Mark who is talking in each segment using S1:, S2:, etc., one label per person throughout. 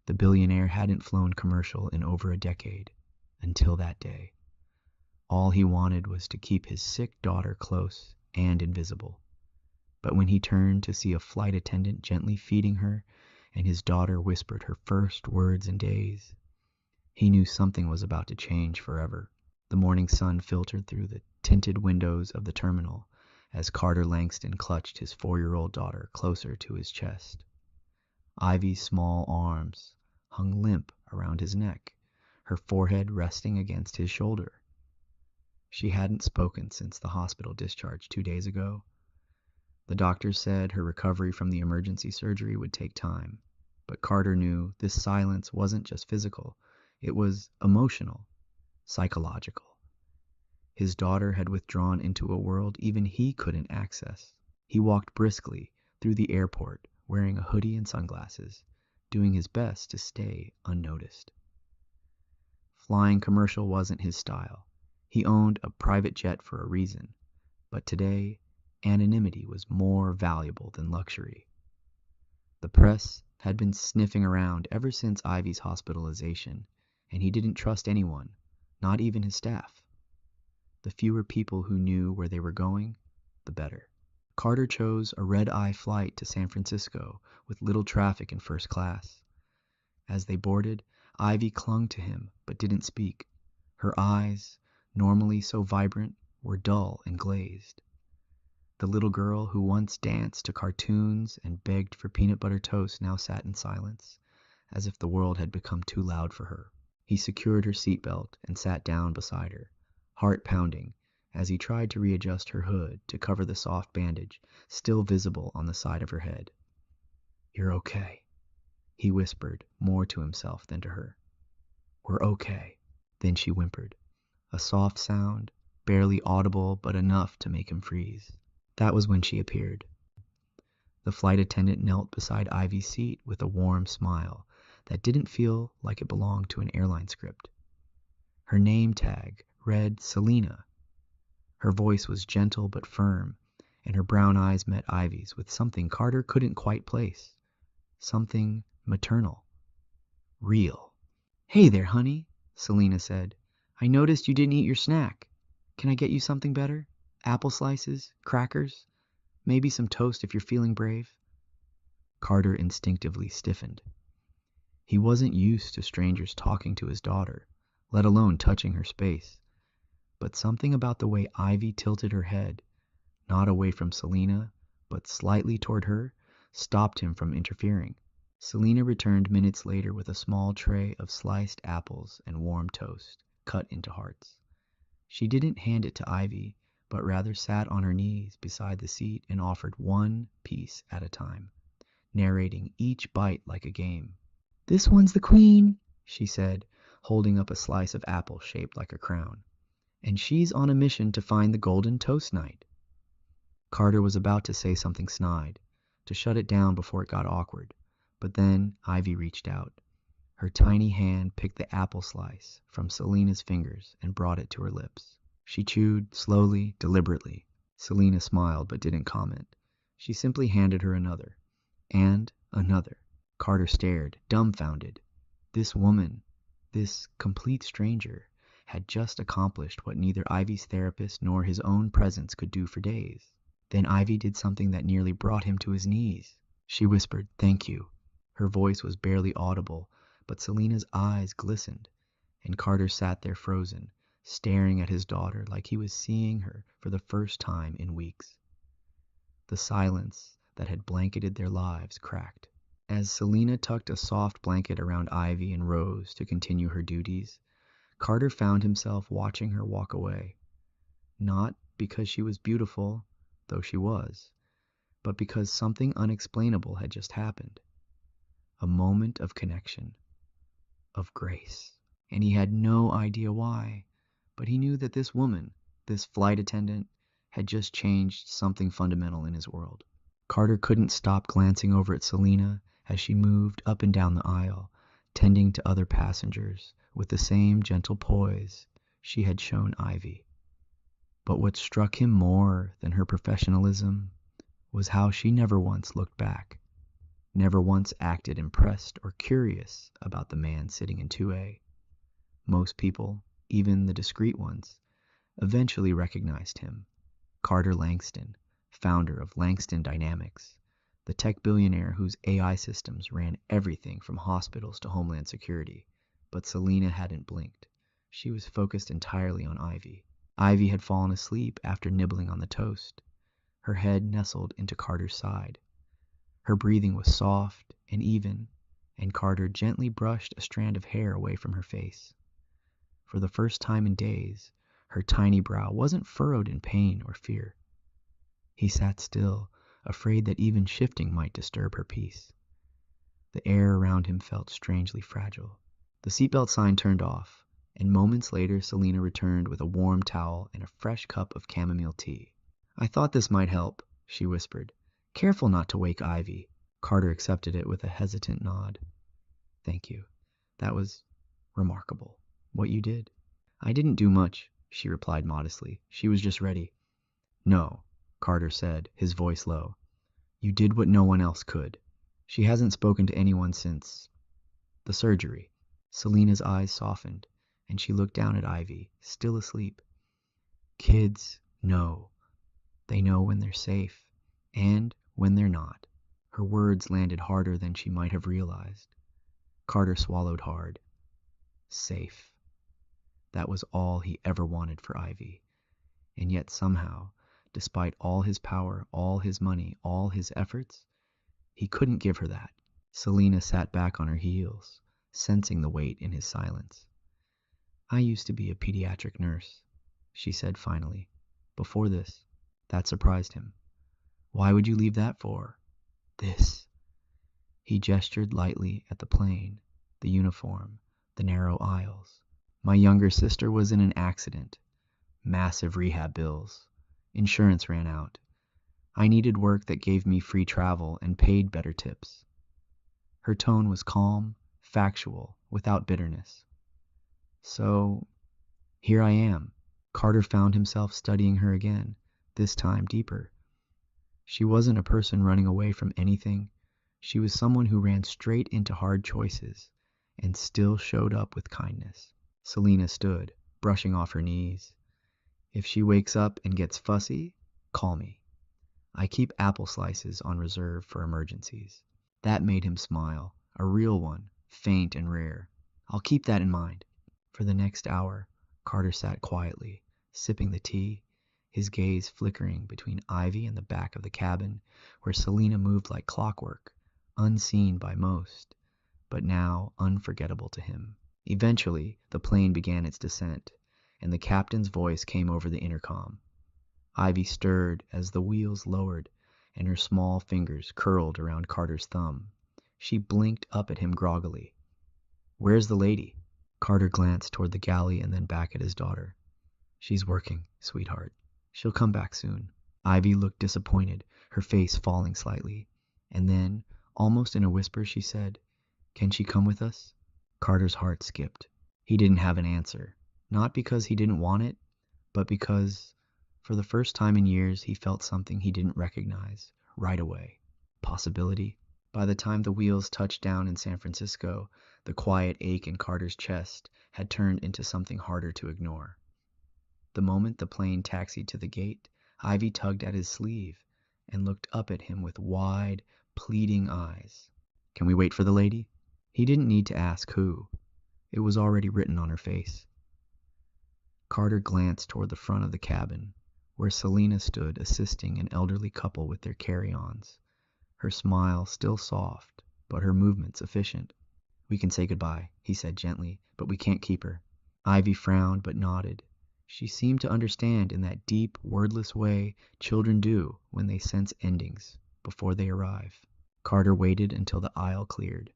S1: The billionaire hadn't flown commercial in over a decade, until that day. All he wanted was to keep his sick daughter close and invisible. But when he turned to see a flight attendant gently feeding her, and his daughter whispered her first words in days, he knew something was about to change forever. The morning sun filtered through the tinted windows of the terminal as Carter Langston clutched his 4-year-old daughter closer to his chest. Ivy's small arms hung limp around his neck, her forehead resting against his shoulder. She hadn't spoken since the hospital discharge 2 days ago. The doctors said her recovery from the emergency surgery would take time, but Carter knew this silence wasn't just physical, it was emotional, psychological. His daughter had withdrawn into a world even he couldn't access. He walked briskly through the airport, wearing a hoodie and sunglasses, doing his best to stay unnoticed. Flying commercial wasn't his style. He owned a private jet for a reason, but today, anonymity was more valuable than luxury. The press had been sniffing around ever since Ivy's hospitalization, and he didn't trust anyone, not even his staff. The fewer people who knew where they were going, the better. Carter chose a red-eye flight to San Francisco with little traffic in first class. As they boarded, Ivy clung to him but didn't speak. Her eyes, normally so vibrant, were dull and glazed. The little girl who once danced to cartoons and begged for peanut butter toast now sat in silence, as if the world had become too loud for her. He secured her seatbelt and sat down beside her, heart pounding, as he tried to readjust her hood to cover the soft bandage still visible on the side of her head. "You're okay," he whispered, more to himself than to her. "We're okay." Then she whimpered, a soft sound, barely audible but enough to make him freeze. That was when she appeared. The flight attendant knelt beside Ivy's seat with a warm smile that didn't feel like it belonged to an airline script. Her name tag read Selena. Her voice was gentle but firm, and her brown eyes met Ivy's with something Carter couldn't quite place. Something maternal. Real. "Hey there, honey," Selena said. "I noticed you didn't eat your snack. Can I get you something better? Apple slices, crackers, maybe some toast if you're feeling brave." Carter instinctively stiffened. He wasn't used to strangers talking to his daughter, let alone touching her space. But something about the way Ivy tilted her head, not away from Selena, but slightly toward her, stopped him from interfering. Selena returned minutes later with a small tray of sliced apples and warm toast, cut into hearts. She didn't hand it to Ivy, but rather sat on her knees beside the seat and offered one piece at a time, narrating each bite like a game. "This one's the queen," she said, holding up a slice of apple shaped like a crown. "And she's on a mission to find the golden toast knight." Carter was about to say something snide, to shut it down before it got awkward, but then Ivy reached out. Her tiny hand picked the apple slice from Selena's fingers and brought it to her lips. She chewed slowly, deliberately. Selena smiled but didn't comment. She simply handed her another. And another. Carter stared, dumbfounded. This woman, this complete stranger, had just accomplished what neither Ivy's therapist nor his own presence could do for days. Then Ivy did something that nearly brought him to his knees. She whispered, "Thank you." Her voice was barely audible, but Selena's eyes glistened, and Carter sat there frozen, staring at his daughter like he was seeing her for the first time in weeks. The silence that had blanketed their lives cracked. As Selena tucked a soft blanket around Ivy and rose to continue her duties, Carter found himself watching her walk away. Not because she was beautiful, though she was, but because something unexplainable had just happened. A moment of connection, of grace. And he had no idea why, but he knew that this woman, this flight attendant, had just changed something fundamental in his world. Carter couldn't stop glancing over at Selena as she moved up and down the aisle, tending to other passengers with the same gentle poise she had shown Ivy. But what struck him more than her professionalism was how she never once looked back. never once acted impressed or curious about the man sitting in 2A. Most people, even the discreet ones, eventually recognized him. Carter Langston, founder of Langston Dynamics, the tech billionaire whose AI systems ran everything from hospitals to Homeland Security. But Selena hadn't blinked. She was focused entirely on Ivy. Ivy had fallen asleep after nibbling on the toast, her head nestled into Carter's side. Her breathing was soft and even, and Carter gently brushed a strand of hair away from her face. For the first time in days, her tiny brow wasn't furrowed in pain or fear. He sat still, afraid that even shifting might disturb her peace. The air around him felt strangely fragile. The seatbelt sign turned off, and moments later Selena returned with a warm towel and a fresh cup of chamomile tea. "I thought this might help," she whispered. "Careful not to wake Ivy." Carter accepted it with a hesitant nod. "Thank you. That was remarkable, what you did." "I didn't do much," she replied modestly. "She was just ready." "No," Carter said, his voice low. "You did what no one else could. She hasn't spoken to anyone since the surgery." Selena's eyes softened, and she looked down at Ivy, still asleep. "Kids know. They know when they're safe, and when they're not." Her words landed harder than she might have realized. Carter swallowed hard. Safe. That was all he ever wanted for Ivy. And yet somehow, despite all his power, all his money, all his efforts, he couldn't give her that. Selena sat back on her heels, sensing the weight in his silence. "I used to be a pediatric nurse," she said finally, "before this." That surprised him. "Why would you leave that for this?" He gestured lightly at the plane, the uniform, the narrow aisles. "My younger sister was in an accident. Massive rehab bills. Insurance ran out. I needed work that gave me free travel and paid better tips." Her tone was calm, factual, without bitterness. "So, here I am." Carter found himself studying her again, this time deeper. She wasn't a person running away from anything. She was someone who ran straight into hard choices and still showed up with kindness. Selena stood, brushing off her knees. "If she wakes up and gets fussy, call me. I keep apple slices on reserve for emergencies." That made him smile, a real one, faint and rare. "I'll keep that in mind." For the next hour, Carter sat quietly, sipping the tea, his gaze flickering between Ivy and the back of the cabin, where Selena moved like clockwork, unseen by most, but now unforgettable to him. Eventually, the plane began its descent, and the captain's voice came over the intercom. Ivy stirred as the wheels lowered, and her small fingers curled around Carter's thumb. She blinked up at him groggily. "Where's the lady?" Carter glanced toward the galley and then back at his daughter. "She's working, sweetheart. She'll come back soon." Ivy looked disappointed, her face falling slightly. And then, almost in a whisper, she said, "Can she come with us?" Carter's heart skipped. He didn't have an answer. Not because he didn't want it, but because, for the first time in years, he felt something he didn't recognize right away. Possibility. By the time the wheels touched down in San Francisco, the quiet ache in Carter's chest had turned into something harder to ignore. The moment the plane taxied to the gate, Ivy tugged at his sleeve and looked up at him with wide, pleading eyes. "Can we wait for the lady?" He didn't need to ask who. It was already written on her face. Carter glanced toward the front of the cabin, where Selena stood assisting an elderly couple with their carry-ons, her smile still soft, but her movements efficient. "We can say goodbye," he said gently, "but we can't keep her." Ivy frowned but nodded. She seemed to understand in that deep, wordless way children do when they sense endings before they arrive. Carter waited until the aisle cleared.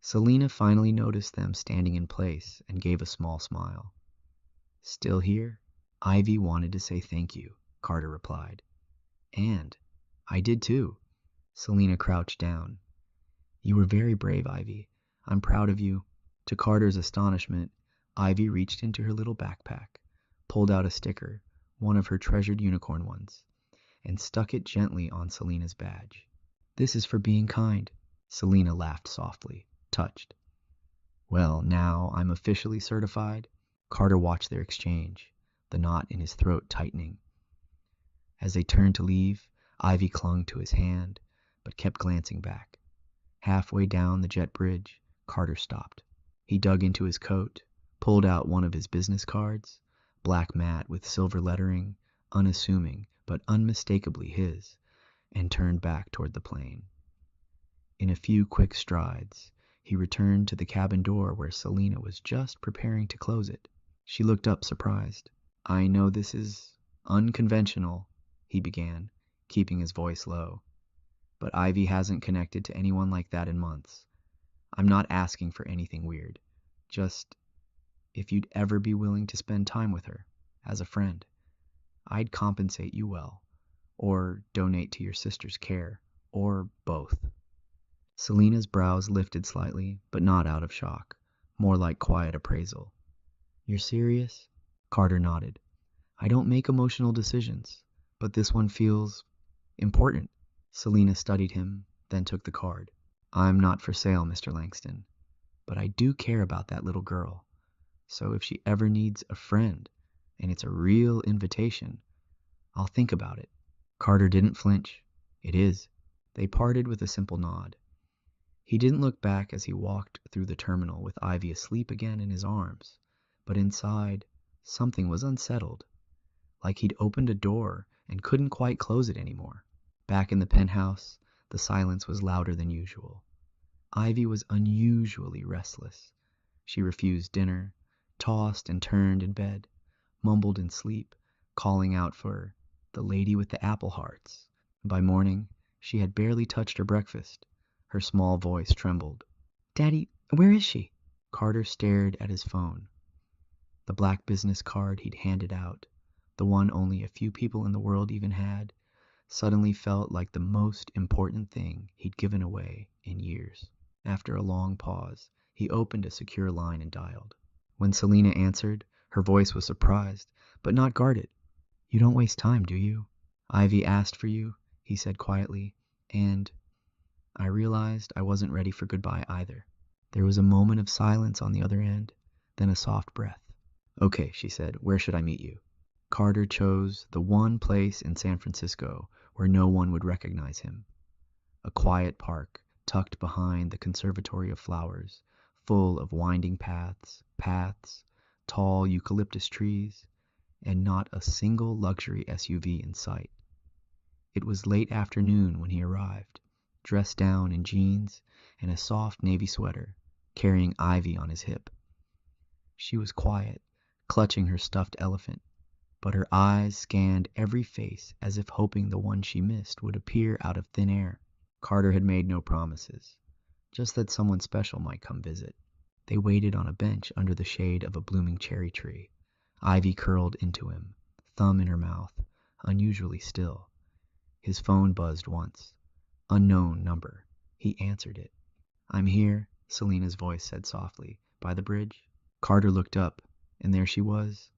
S1: Selena finally noticed them standing in place and gave a small smile. "Still here?" "Ivy wanted to say thank you," Carter replied. "And I did too." Selena crouched down. "You were very brave, Ivy. I'm proud of you." To Carter's astonishment, Ivy reached into her little backpack, pulled out a sticker, one of her treasured unicorn ones, and stuck it gently on Selena's badge. "This is for being kind. Selina laughed softly, touched. Well, now I'm officially certified. Carter watched their exchange, the knot in his throat tightening. As they turned to leave, Ivy clung to his hand, but kept glancing back. Halfway down the jet bridge, Carter stopped. He dug into his coat, pulled out one of his business cards, black matte with silver lettering, unassuming but unmistakably his, and turned back toward the plane. In a few quick strides, he returned to the cabin door where Selina was just preparing to close it. She looked up surprised. "I know this is unconventional," he began, keeping his voice low, "but Ivy hasn't connected to anyone like that in months. I'm not asking for anything weird. Just if you'd ever be willing to spend time with her, as a friend, I'd compensate you well, or donate to your sister's care, or both." Selina's brows lifted slightly, but not out of shock, more like quiet appraisal. "You're serious?" Carter nodded. "I don't make emotional decisions, but this one feels important." Selina studied him, then took the card. "I'm not for sale, Mr. Langston, but I do care about that little girl. So if she ever needs a friend, and it's a real invitation, I'll think about it." Carter didn't flinch. "It is." They parted with a simple nod. He didn't look back as he walked through the terminal with Ivy asleep again in his arms, but inside, something was unsettled, like he'd opened a door and couldn't quite close it anymore. Back in the penthouse, the silence was louder than usual. Ivy was unusually restless. She refused dinner, tossed and turned in bed, mumbled in sleep, calling out for the lady with the apple hearts. By morning, she had barely touched her breakfast. Her small voice trembled. "Daddy, where is she?" Carter stared at his phone. The black business card he'd handed out, the one only a few people in the world even had, suddenly felt like the most important thing he'd given away in years. After a long pause, he opened a secure line and dialed. When Selina answered, her voice was surprised, but not guarded. "You don't waste time, do you? Ivy asked for you," he said quietly, "and I realized I wasn't ready for goodbye either." There was a moment of silence on the other end, then a soft breath. "Okay," she said, "where should I meet you?" Carter chose the one place in San Francisco where no one would recognize him. A quiet park tucked behind the Conservatory of Flowers, full of winding paths, tall eucalyptus trees, and not a single luxury SUV in sight. It was late afternoon when he arrived, dressed down in jeans and a soft navy sweater, carrying Ivy on his hip. She was quiet, clutching her stuffed elephant, but her eyes scanned every face as if hoping the one she missed would appear out of thin air. Carter had made no promises, just that someone special might come visit. They waited on a bench under the shade of a blooming cherry tree. Ivy curled into him, thumb in her mouth, unusually still. His phone buzzed once. Unknown number. He answered it. "I'm here," Selina's voice said softly. "By the bridge?" Carter looked up, and there she was,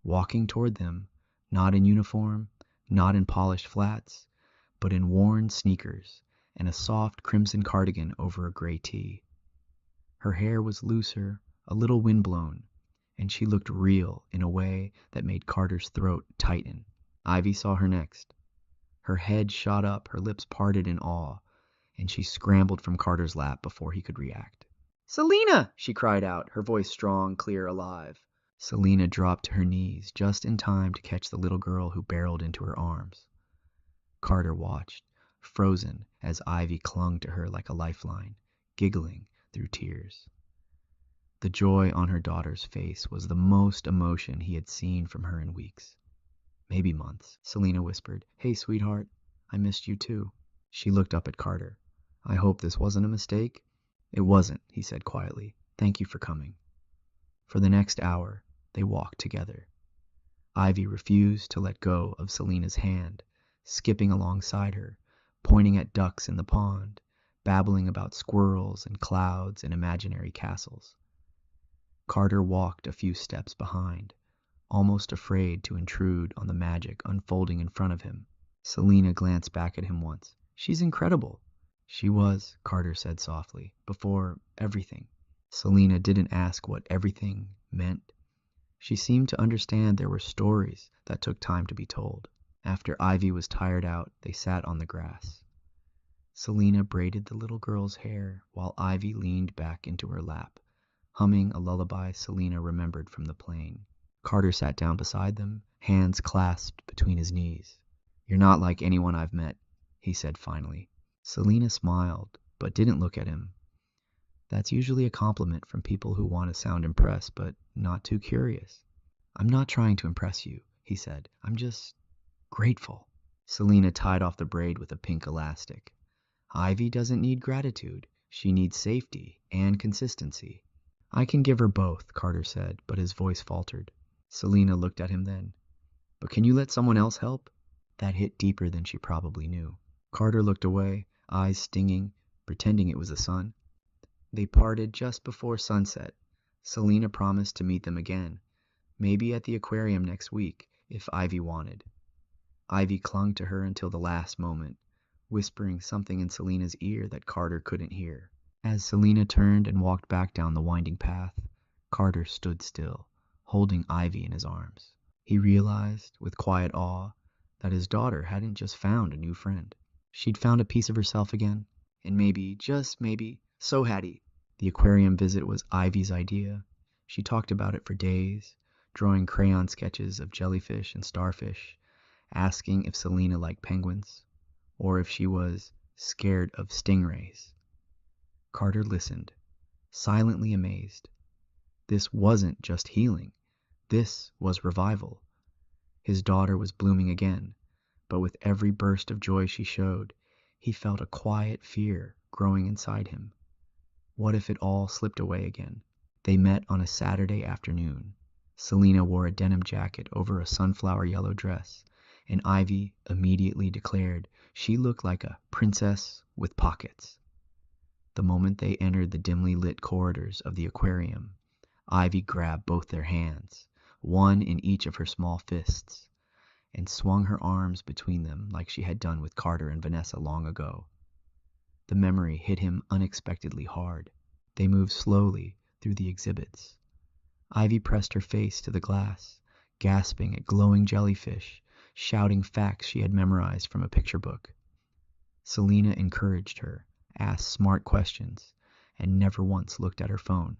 S1: walking toward them, not in uniform, not in polished flats, but in worn sneakers and a soft crimson cardigan over a gray tee. Her hair was looser, a little windblown, and she looked real in a way that made Carter's throat tighten. Ivy saw her next. Her head shot up, her lips parted in awe, and she scrambled from Carter's lap before he could react. "Selina!" she cried out, her voice strong, clear, alive. Selina dropped to her knees just in time to catch the little girl who barreled into her arms. Carter watched, frozen, as Ivy clung to her like a lifeline, giggling through tears. The joy on her daughter's face was the most emotion he had seen from her in weeks. Maybe months. Selina whispered, "Hey, sweetheart, I missed you too." She looked up at Carter. "I hope this wasn't a mistake." "It wasn't," he said quietly. "Thank you for coming." For the next hour, they walked together. Ivy refused to let go of Selina's hand, skipping alongside her, pointing at ducks in the pond, babbling about squirrels and clouds and imaginary castles. Carter walked a few steps behind, almost afraid to intrude on the magic unfolding in front of him. Selina glanced back at him once. "She's incredible. She was, Carter said softly, before everything. Selena didn't ask what everything meant. She seemed to understand there were stories that took time to be told. After Ivy was tired out, they sat on the grass. Selena braided the little girl's hair while Ivy leaned back into her lap, humming a lullaby Selena remembered from the plane. Carter sat down beside them, hands clasped between his knees. "You're not like anyone I've met," he said finally. Selena smiled, but didn't look at him. That's usually a compliment from people who want to sound impressed, but not too curious. "I'm not trying to impress you," he said. "I'm just grateful." Selena tied off the braid with a pink elastic. "Ivy doesn't need gratitude. She needs safety and consistency." "I can give her both," Carter said, but his voice faltered. Selena looked at him then. "But can you let someone else help?" That hit deeper than she probably knew. Carter looked away, eyes stinging, pretending it was the sun. They parted just before sunset. Selena promised to meet them again, maybe at the aquarium next week, if Ivy wanted. Ivy clung to her until the last moment, whispering something in Selena's ear that Carter couldn't hear. As Selena turned and walked back down the winding path, Carter stood still, holding Ivy in his arms. He realized, with quiet awe, that his daughter hadn't just found a new friend. She'd found a piece of herself again, and maybe, just maybe, so had he. The aquarium visit was Ivy's idea. She talked about it for days, drawing crayon sketches of jellyfish and starfish, asking if Selena liked penguins, or if she was scared of stingrays. Carter listened, silently amazed. This wasn't just healing. This was revival. His daughter was blooming again, but with every burst of joy she showed, he felt a quiet fear growing inside him. What if it all slipped away again? They met on a Saturday afternoon. Selena wore a denim jacket over a sunflower yellow dress, and Ivy immediately declared she looked like a princess with pockets. The moment they entered the dimly lit corridors of the aquarium, Ivy grabbed both their hands, one in each of her small fists, and swung her arms between them like she had done with Carter and Vanessa long ago. The memory hit him unexpectedly hard. They moved slowly through the exhibits. Ivy pressed her face to the glass, gasping at glowing jellyfish, shouting facts she had memorized from a picture book. Selena encouraged her, asked smart questions, and never once looked at her phone.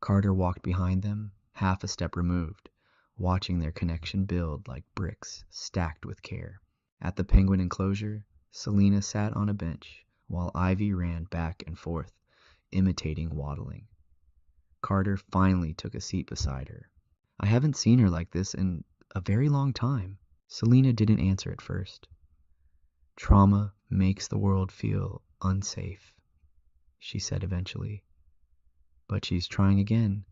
S1: Carter walked behind them, half a step removed, watching their connection build like bricks stacked with care. At the penguin enclosure, Selena sat on a bench, while Ivy ran back and forth, imitating waddling. Carter finally took a seat beside her. "I haven't seen her like this in a very long time." Selena didn't answer at first. "Trauma makes the world feel unsafe," she said eventually. "But she's trying again.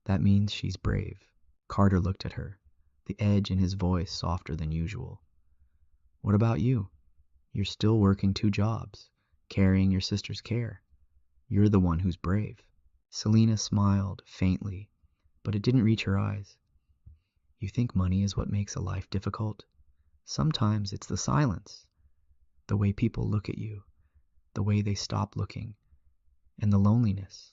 S1: That means she's brave." Carter looked at her, the edge in his voice softer than usual. "What about you? You're still working 2 jobs, carrying your sister's care. You're the one who's brave." Selena smiled faintly, but it didn't reach her eyes. "You think money is what makes a life difficult? Sometimes it's the silence, the way people look at you, the way they stop looking, and the loneliness.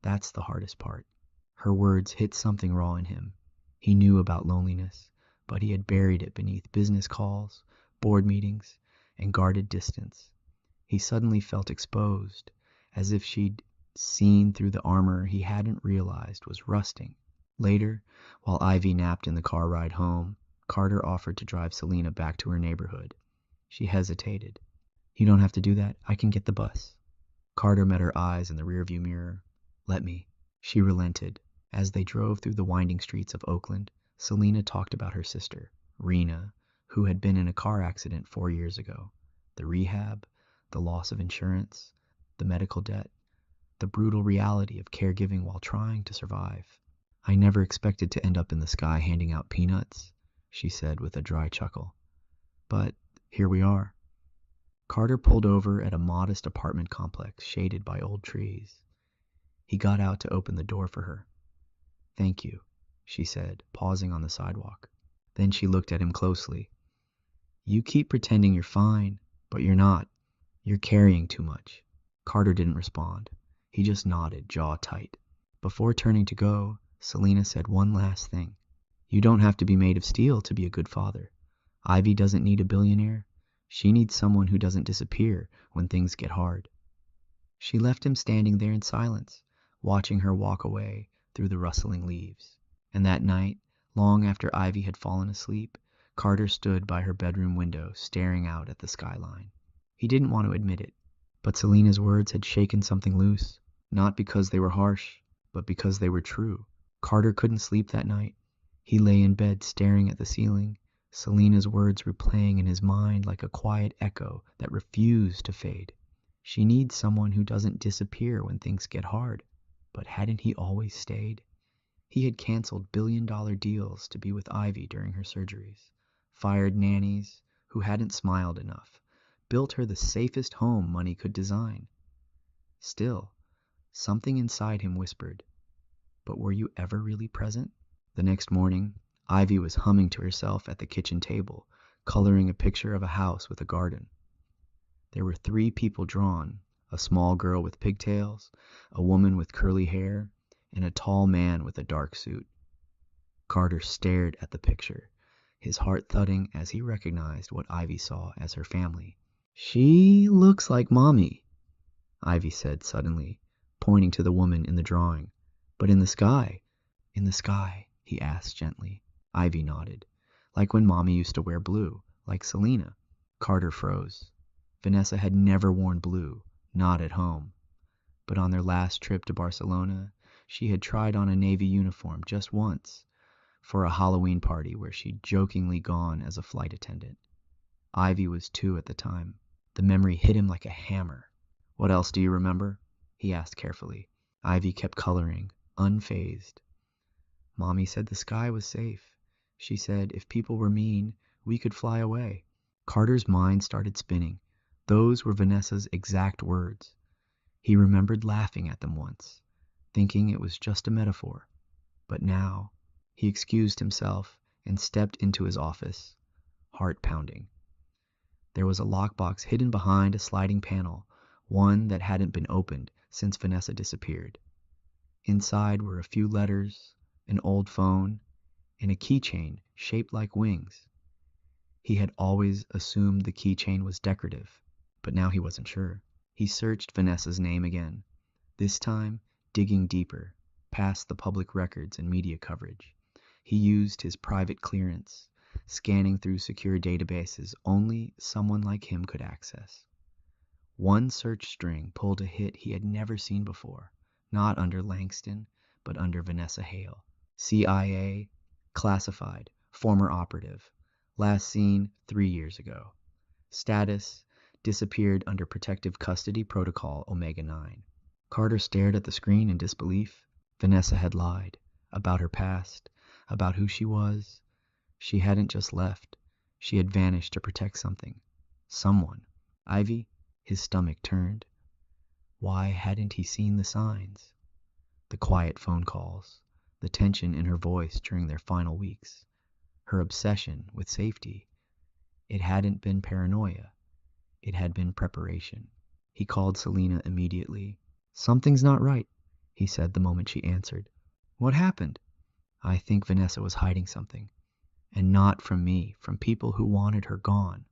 S1: That's the hardest part." Her words hit something raw in him. He knew about loneliness, but he had buried it beneath business calls, board meetings, and guarded distance. He suddenly felt exposed, as if she'd seen through the armor he hadn't realized was rusting. Later, while Ivy napped in the car ride home, Carter offered to drive Selena back to her neighborhood. She hesitated. "You don't have to do that. I can get the bus." Carter met her eyes in the rearview mirror. "Let me." She relented. As they drove through the winding streets of Oakland, Selena talked about her sister, Rena, who had been in a car accident 4 years ago. The rehab, the loss of insurance, the medical debt, the brutal reality of caregiving while trying to survive. "I never expected to end up in the sky handing out peanuts," she said with a dry chuckle. "But here we are." Carter pulled over at a modest apartment complex shaded by old trees. He got out to open the door for her. "Thank you," she said, pausing on the sidewalk. Then she looked at him closely. "You keep pretending you're fine, but you're not. "You're carrying too much." Carter didn't respond. He just nodded, jaw tight. Before turning to go, Selena said one last thing. "You don't have to be made of steel to be a good father. Ivy doesn't need a billionaire. She needs someone who doesn't disappear when things get hard." She left him standing there in silence, watching her walk away through the rustling leaves. And that night, long after Ivy had fallen asleep, Carter stood by her bedroom window staring out at the skyline. He didn't want to admit it, but Selena's words had shaken something loose, not because they were harsh, but because they were true. Carter couldn't sleep that night. He lay in bed staring at the ceiling, Selena's words replaying in his mind like a quiet echo that refused to fade. She needs someone who doesn't disappear when things get hard. But hadn't he always stayed? He had canceled billion-dollar deals to be with Ivy during her surgeries, fired nannies who hadn't smiled enough, built her the safest home money could design. Still, something inside him whispered, "But were you ever really present?" The next morning, Ivy was humming to herself at the kitchen table, coloring a picture of a house with a garden. There were 3 people drawn: a small girl with pigtails, a woman with curly hair, and a tall man with a dark suit. Carter stared at the picture, his heart thudding as he recognized what Ivy saw as her family. "She looks like Mommy," Ivy said suddenly, pointing to the woman in the drawing. "But in the sky?" "In the sky?" he asked gently. Ivy nodded. "Like when Mommy used to wear blue, like Selena." Carter froze. Vanessa had never worn blue, not at home. But on their last trip to Barcelona, she had tried on a Navy uniform just once, for a Halloween party where she'd jokingly gone as a flight attendant. Ivy was 2 at the time. The memory hit him like a hammer. "What else do you remember?" he asked carefully. Ivy kept coloring, unfazed. "Mommy said the sky was safe. She said if people were mean, we could fly away." Carter's mind started spinning. Those were Vanessa's exact words. He remembered laughing at them once, thinking it was just a metaphor. But now, he excused himself and stepped into his office, heart pounding. There was a lockbox hidden behind a sliding panel, one that hadn't been opened since Vanessa disappeared. Inside were a few letters, an old phone, and a keychain shaped like wings. He had always assumed the keychain was decorative, but now he wasn't sure. He searched Vanessa's name again, this time digging deeper, past the public records and media coverage. He used his private clearance, scanning through secure databases only someone like him could access. One search string pulled a hit he had never seen before, not under Langston, but under Vanessa Hale. CIA, classified, former operative, last seen 3 years ago. Status, disappeared under protective custody protocol Omega-9. Carter stared at the screen in disbelief. Vanessa had lied about her past, about who she was. She hadn't just left. She had vanished to protect something. Someone. Ivy? His stomach turned. Why hadn't he seen the signs? The quiet phone calls, the tension in her voice during their final weeks, her obsession with safety. It hadn't been paranoia. It had been preparation. He called Selena immediately. "Something's not right," he said the moment she answered. "What happened?" "I think Vanessa was hiding something. And not from me, from people who wanted her gone."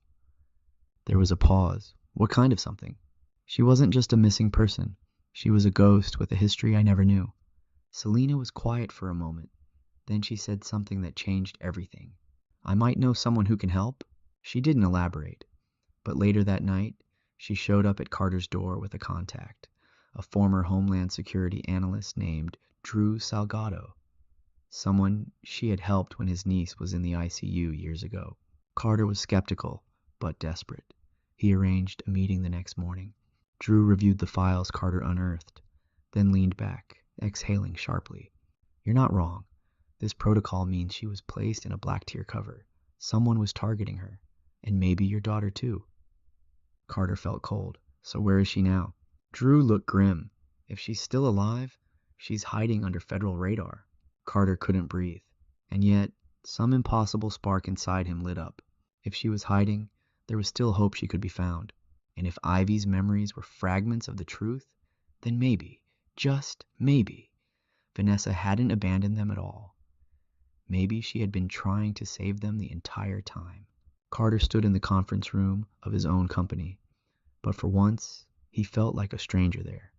S1: There was a pause. "What kind of something?" "She wasn't just a missing person. She was a ghost with a history I never knew." Selena was quiet for a moment. Then she said something that changed everything. "I might know someone who can help." She didn't elaborate. But later that night, she showed up at Carter's door with a contact, a former Homeland Security analyst named Drew Salgado, someone she had helped when his niece was in the ICU years ago. Carter was skeptical, but desperate. He arranged a meeting the next morning. Drew reviewed the files Carter unearthed, then leaned back, exhaling sharply. "You're not wrong. This protocol means she was placed in a black tier cover. Someone was targeting her, and maybe your daughter too." Carter felt cold. "So where is she now?" Drew looked grim. "If she's still alive, she's hiding under federal radar." Carter couldn't breathe. And yet, some impossible spark inside him lit up. If she was hiding, there was still hope she could be found. And if Ivy's memories were fragments of the truth, then maybe, just maybe, Vanessa hadn't abandoned them at all. Maybe she had been trying to save them the entire time. Carter stood in the conference room of his own company, but for once, he felt like a stranger there.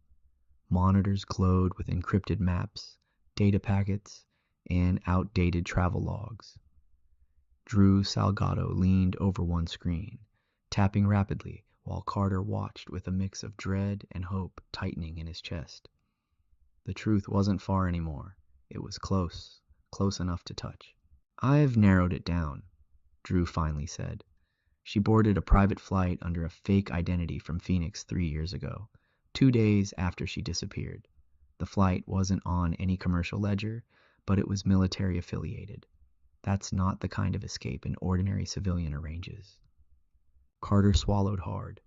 S1: Monitors glowed with encrypted maps, data packets, and outdated travel logs. Drew Salgado leaned over one screen, tapping rapidly while Carter watched with a mix of dread and hope tightening in his chest. The truth wasn't far anymore. It was close, close enough to touch. "I've narrowed it down," Drew finally said. "She boarded a private flight under a fake identity from Phoenix 3 years ago, 2 days after she disappeared. The flight wasn't on any commercial ledger, but it was military affiliated. That's not the kind of escape an ordinary civilian arranges." Carter swallowed hard.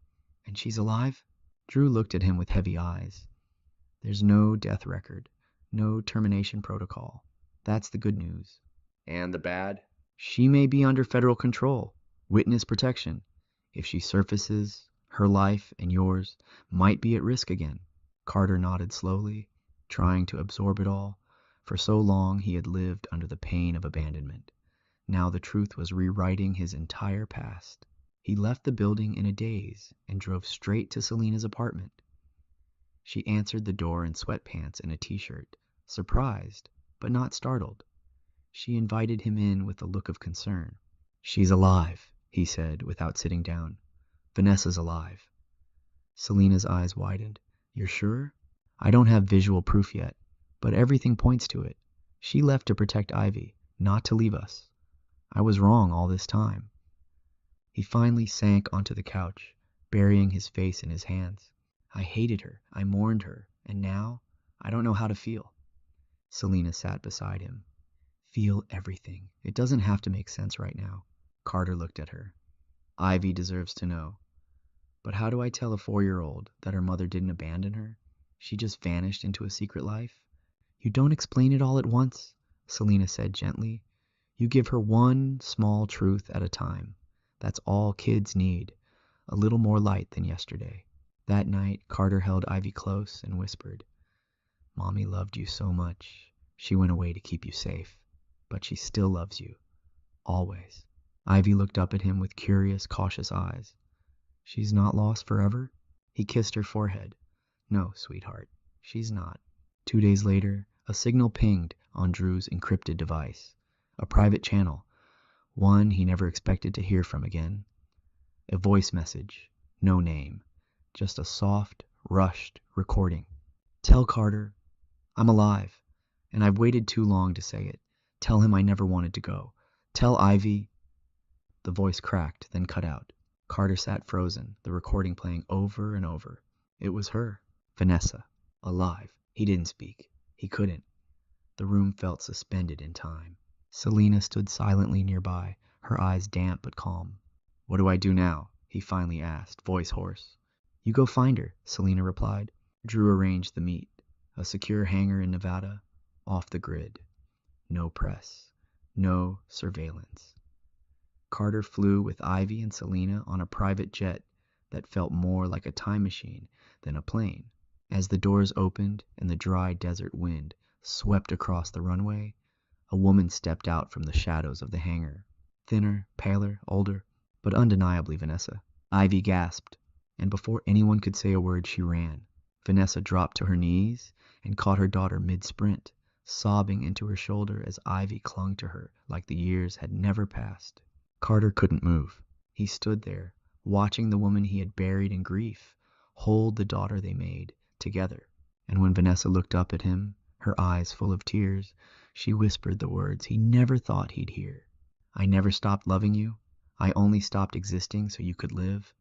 S1: "And she's alive?" Drew looked at him with heavy eyes. "There's no death record, no termination protocol. That's the good news." "And the bad?" "She may be under federal control, witness protection. If she surfaces, her life and yours might be at risk again." Carter nodded slowly, trying to absorb it all. For so long he had lived under the pain of abandonment. Now the truth was rewriting his entire past. He left the building in a daze and drove straight to Selena's apartment. She answered the door in sweatpants and a t-shirt, surprised, but not startled. She invited him in with a look of concern. "She's alive," he said without sitting down. "Vanessa's alive." Selena's eyes widened. "You're sure?" "I don't have visual proof yet, but everything points to it. She left to protect Ivy, not to leave us. I was wrong all this time." He finally sank onto the couch, burying his face in his hands. "I hated her, I mourned her, and now I don't know how to feel." Selena sat beside him. "Feel everything. It doesn't have to make sense right now." Carter looked at her. "Ivy deserves to know. But how do I tell a 4-year-old that her mother didn't abandon her? She just vanished into a secret life?" "You don't explain it all at once," Selena said gently. "You give her one small truth at a time. That's all kids need. A little more light than yesterday." That night, Carter held Ivy close and whispered, "Mommy loved you so much. She went away to keep you safe. But she still loves you. Always." Ivy looked up at him with curious, cautious eyes. "She's not lost forever?" He kissed her forehead. "No, sweetheart, she's not." 2 days later, a signal pinged on Drew's encrypted device. A private channel, one he never expected to hear from again. A voice message, no name, just a soft, rushed recording. "Tell Carter I'm alive, and I've waited too long to say it. Tell him I never wanted to go. Tell Ivy." The voice cracked, then cut out. Carter sat frozen, the recording playing over and over. It was her, Vanessa, alive. He didn't speak. He couldn't. The room felt suspended in time. Selena stood silently nearby, her eyes damp but calm. "What do I do now?" he finally asked, voice hoarse. "You go find her," Selena replied. Drew arranged the meet. A secure hangar in Nevada, off the grid. No press. No surveillance. Carter flew with Ivy and Selena on a private jet that felt more like a time machine than a plane. As the doors opened and the dry desert wind swept across the runway, a woman stepped out from the shadows of the hangar. Thinner, paler, older, but undeniably Vanessa. Ivy gasped, and before anyone could say a word, she ran. Vanessa dropped to her knees and caught her daughter mid-sprint, sobbing into her shoulder as Ivy clung to her like the years had never passed. Carter couldn't move. He stood there, watching the woman he had buried in grief hold the daughter they made, together. And when Vanessa looked up at him, her eyes full of tears, she whispered the words he never thought he'd hear. "I never stopped loving you. I only stopped existing so you could live."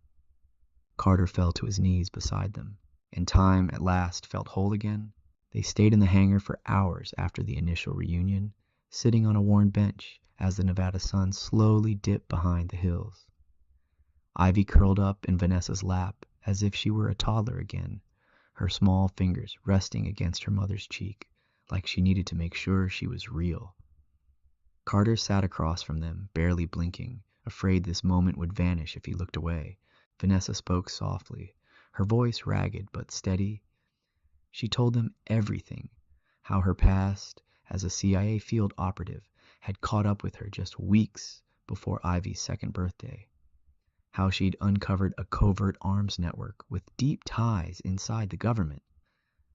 S1: Carter fell to his knees beside them, and time at last felt whole again. They stayed in the hangar for hours after the initial reunion, sitting on a worn bench as the Nevada sun slowly dipped behind the hills. Ivy curled up in Vanessa's lap as if she were a toddler again, her small fingers resting against her mother's cheek, like she needed to make sure she was real. Carter sat across from them, barely blinking, afraid this moment would vanish if he looked away. Vanessa spoke softly, her voice ragged but steady. She told them everything, how her past as a CIA field operative had caught up with her just weeks before Ivy's second birthday, how she'd uncovered a covert arms network with deep ties inside the government,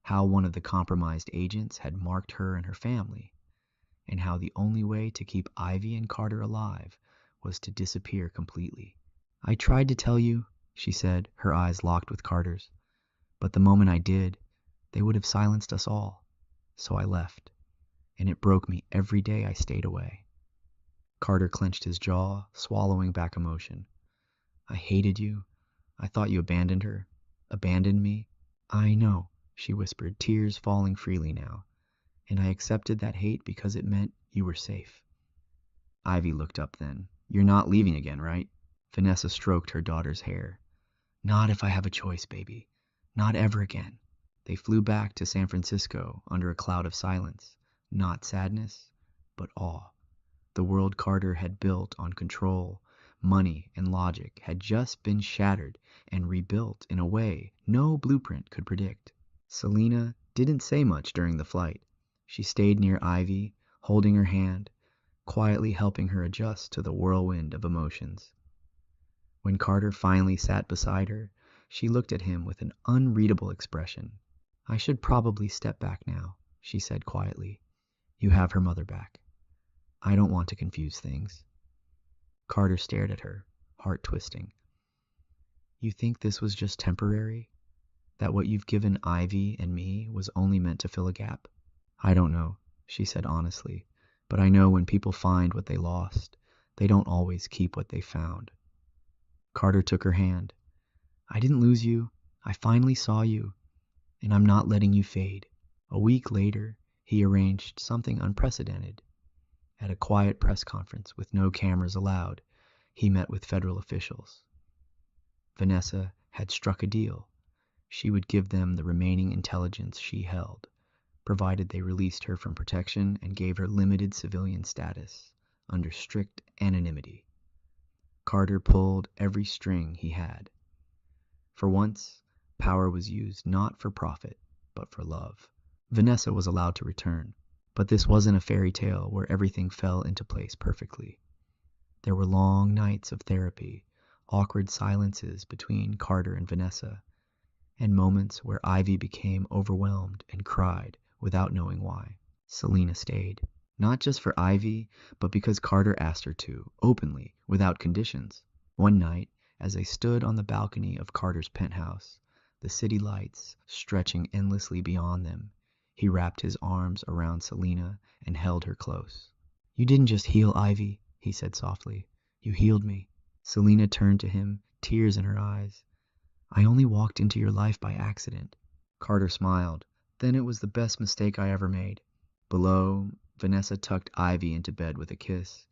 S1: how one of the compromised agents had marked her and her family, and how the only way to keep Ivy and Carter alive was to disappear completely. "I tried to tell you," she said, her eyes locked with Carter's, "but the moment I did, they would have silenced us all. So I left, and it broke me every day I stayed away." Carter clenched his jaw, swallowing back emotion. "I hated you. I thought you abandoned her. Abandoned me." "I know," she whispered, tears falling freely now. "And I accepted that hate because it meant you were safe." Ivy looked up then. "You're not leaving again, right?" Vanessa stroked her daughter's hair. "Not if I have a choice, baby. Not ever again." They flew back to San Francisco under a cloud of silence. Not sadness, but awe. The world Carter had built on control, money, and logic had just been shattered and rebuilt in a way no blueprint could predict. Selena didn't say much during the flight. She stayed near Ivy, holding her hand, quietly helping her adjust to the whirlwind of emotions. When Carter finally sat beside her, she looked at him with an unreadable expression. "I should probably step back now," she said quietly. "You have her mother back. I don't want to confuse things." Carter stared at her, heart twisting. "You think this was just temporary? That what you've given Ivy and me was only meant to fill a gap?" "I don't know," she said honestly, "but I know when people find what they lost, they don't always keep what they found." Carter took her hand. "I didn't lose you. I finally saw you, and I'm not letting you fade." A week later, he arranged something unprecedented. At a quiet press conference with no cameras allowed, he met with federal officials. Vanessa had struck a deal. She would give them the remaining intelligence she held, provided they released her from protection and gave her limited civilian status, under strict anonymity. Carter pulled every string he had. For once, power was used not for profit, but for love. Vanessa was allowed to return, but this wasn't a fairy tale where everything fell into place perfectly. There were long nights of therapy, awkward silences between Carter and Vanessa, and moments where Ivy became overwhelmed and cried without knowing why. Selena stayed, not just for Ivy, but because Carter asked her to, openly, without conditions. One night, as they stood on the balcony of Carter's penthouse, the city lights stretching endlessly beyond them, he wrapped his arms around Selena and held her close. "You didn't just heal Ivy," he said softly. "You healed me." Selena turned to him, tears in her eyes. "I only walked into your life by accident." Carter smiled. "Then it was the best mistake I ever made." Below, Vanessa tucked Ivy into bed with a kiss,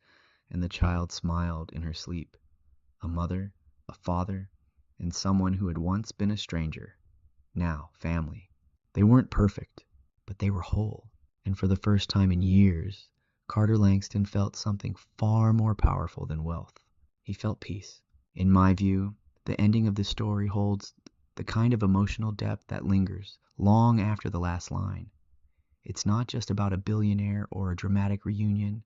S1: and the child smiled in her sleep. A mother, a father, and someone who had once been a stranger, now family. They weren't perfect, but they were whole. And for the first time in years, Carter Langston felt something far more powerful than wealth. He felt peace. In my view, the ending of this story holds the kind of emotional depth that lingers long after the last line. It's not just about a billionaire or a dramatic reunion.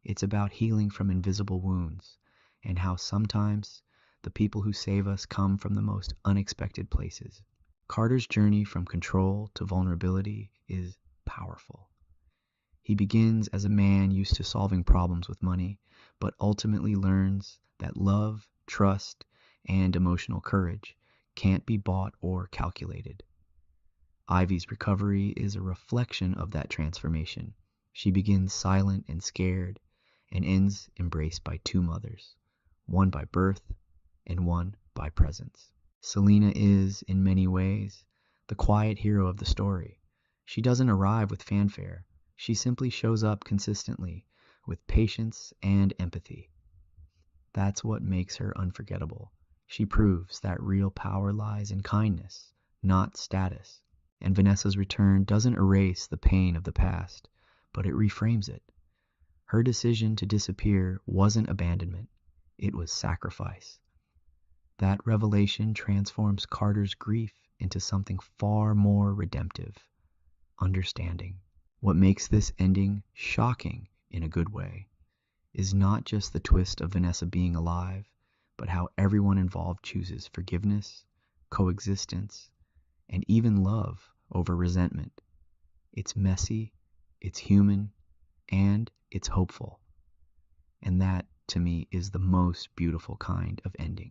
S1: It's about healing from invisible wounds, and how sometimes the people who save us come from the most unexpected places. Carter's journey from control to vulnerability is powerful. He begins as a man used to solving problems with money, but ultimately learns that love, trust, and emotional courage can't be bought or calculated. Ivy's recovery is a reflection of that transformation. She begins silent and scared, and ends embraced by two mothers, one by birth and one by presence. Selena is, in many ways, the quiet hero of the story. She doesn't arrive with fanfare. She simply shows up consistently, with patience and empathy. That's what makes her unforgettable. She proves that real power lies in kindness, not status. And Vanessa's return doesn't erase the pain of the past, but it reframes it. Her decision to disappear wasn't abandonment, it was sacrifice. That revelation transforms Carter's grief into something far more redemptive: understanding. What makes this ending shocking in a good way is not just the twist of Vanessa being alive, but how everyone involved chooses forgiveness, coexistence, and even love over resentment. It's messy, it's human, and it's hopeful. And that, to me, is the most beautiful kind of ending.